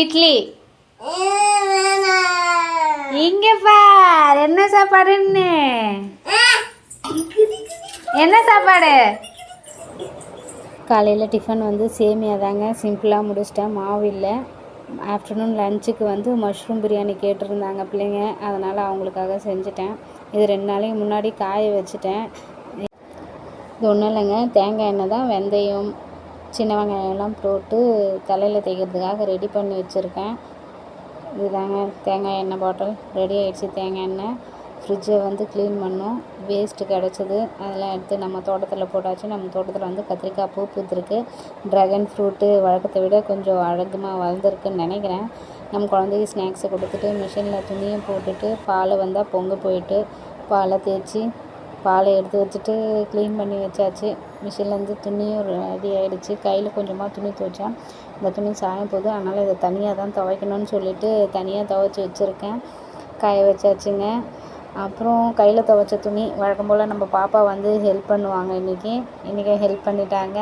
இட்லி. இங்க பார் என்ன சாப்பாடுன்னு. என்ன சாப்பாடு? காலையில் டிஃபன் வந்து சேமியா தாங்க, சிம்பிளாக முடிச்சிட்டேன். மாவு இல்லை. ஆஃப்டர்நூன் லஞ்சுக்கு வந்து மஷ்ரூம் பிரியாணி கேட்டிருந்தாங்க பிள்ளைங்க, அதனால் அவங்களுக்காக செஞ்சுட்டேன். இது 2 நாளைக்கு முன்னாடி காய வச்சுட்டேன். இது ஒன்றும் இல்லைங்க, தேங்காய் எண்ணெய் தான், வெந்தயம் சின்ன வெங்காயம் எல்லாம் போட்டு தலையில் தேய்க்கிறதுக்காக ரெடி பண்ணி வச்சுருக்கேன். இதுதாங்க தேங்காய் எண்ணெய் பாட்டில் ரெடி ஆகிடுச்சு. தேங்காய் எண்ணெய் ஃப்ரிட்ஜை வந்து க்ளீன் பண்ணோம், வேஸ்ட்டு கிடச்சிது, அதெல்லாம் எடுத்து நம்ம தோட்டத்தில் போட்டாச்சு. நம்ம தோட்டத்தில் வந்து கத்திரிக்காய் பூ பூத்துருக்கு. ட்ராகன் ஃப்ரூட்டு வழக்கத்தை விட கொஞ்சம் அழகமாக வளர்ந்துருக்குன்னு நினைக்கிறேன். நம்ம குழந்தைக்கு ஸ்நாக்ஸை கொடுத்துட்டு மிஷினில் துணியும் போட்டுட்டு பால் வந்தால் பொங்க போயிட்டு பாலை தேய்ச்சி பாலை எடுத்து வச்சுட்டு க்ளீன் பண்ணி வச்சாச்சு. மிஷின்லேருந்து துணியும் ரெடி ஆகிடுச்சு. கையில் கொஞ்சமாக துணி துவைச்சா இந்த துணி சாயம் போகுது, அதனால் இதை தனியாக தான் துவைக்கணும்னு சொல்லிவிட்டு தனியாக துவைச்சி வச்சுருக்கேன். காய வச்சாச்சுங்க. அப்புறம் கையில் துவைச்ச துணி வழக்கம் போல் நம்ம பாப்பா வந்து ஹெல்ப் பண்ணுவாங்க. இன்றைக்கி ஹெல்ப் பண்ணிட்டாங்க.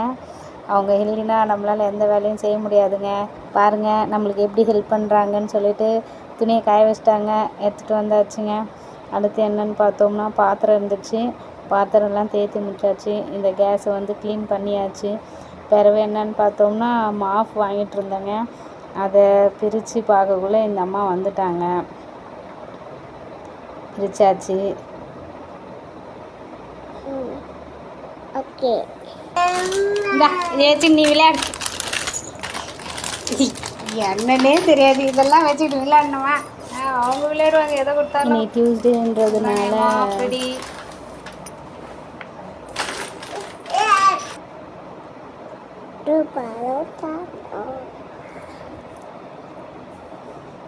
அவங்க இல்லைன்னா நம்மளால் எந்த வேலையும் செய்ய முடியாதுங்க. பாருங்கள் நம்மளுக்கு எப்படி ஹெல்ப் பண்ணுறாங்கன்னு சொல்லிட்டு துணியை காய வச்சிட்டாங்க, எடுத்துகிட்டு வந்தாச்சுங்க. அடுத்து என்னென்னு பார்த்தோம்னா பாத்திரம் இருந்துச்சு, பாத்திரம்லாம் தேய்ச்சி முடிச்சாச்சு. இந்த கேஸை வந்து க்ளீன் பண்ணியாச்சு. பிறகு என்னென்னு பார்த்தோம்னா மாஃப் வாங்கிட்டு இருந்தேங்க, அதை பிரித்து பார்க்கக்குள்ளே இந்த அம்மா வந்துட்டாங்க. பிரிச்சாச்சு. ஓகே ஏச்சு நீ விளையாடு. என்னன்னே தெரியாது, இதெல்லாம் வச்சுக்கிட்டு விளையாடணுமா? அவங்க விளையாடுவாங்க எதை கொடுத்தாலும். இன்னைக்கு டியூஸ்டேன்றதுனால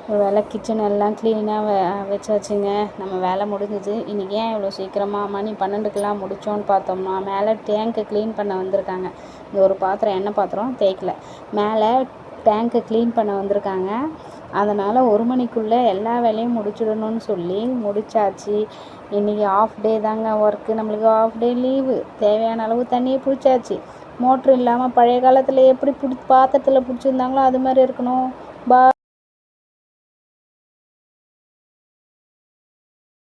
ஒரு வேலை கிச்சன் எல்லாம் க்ளீனாக வச்சாச்சுங்க. நம்ம வேலை முடிஞ்சுது. இன்றைக்கி ஏன் இவ்வளோ சீக்கிரமாக மணி 12க்கெலாம் முடித்தோன்னு பார்த்தோம்னா மேலே டேங்க்கை க்ளீன் பண்ண வந்திருக்காங்க. இந்த ஒரு பாத்திரம் எண்ணெய் பாத்திரம் தேய்க்கல, மேலே டேங்க்கை க்ளீன் பண்ண வந்திருக்காங்க. அதனால் 1 மணிக்குள்ளே எல்லா வேலையும் முடிச்சிடணும்னு சொல்லி முடிச்சாச்சு. இன்றைக்கி ஆஃப் டே தாங்க ஒர்க்கு, நம்மளுக்கு ஆஃப் டே லீவு. தேவையான அளவு தண்ணியை பிடிச்சாச்சு. மோட்ரு இல்லாமல் பழைய காலத்தில் எப்படி பாத்திரத்தில் பிடிச்சிருந்தாங்களோ அது மாதிரி இருக்கணும்.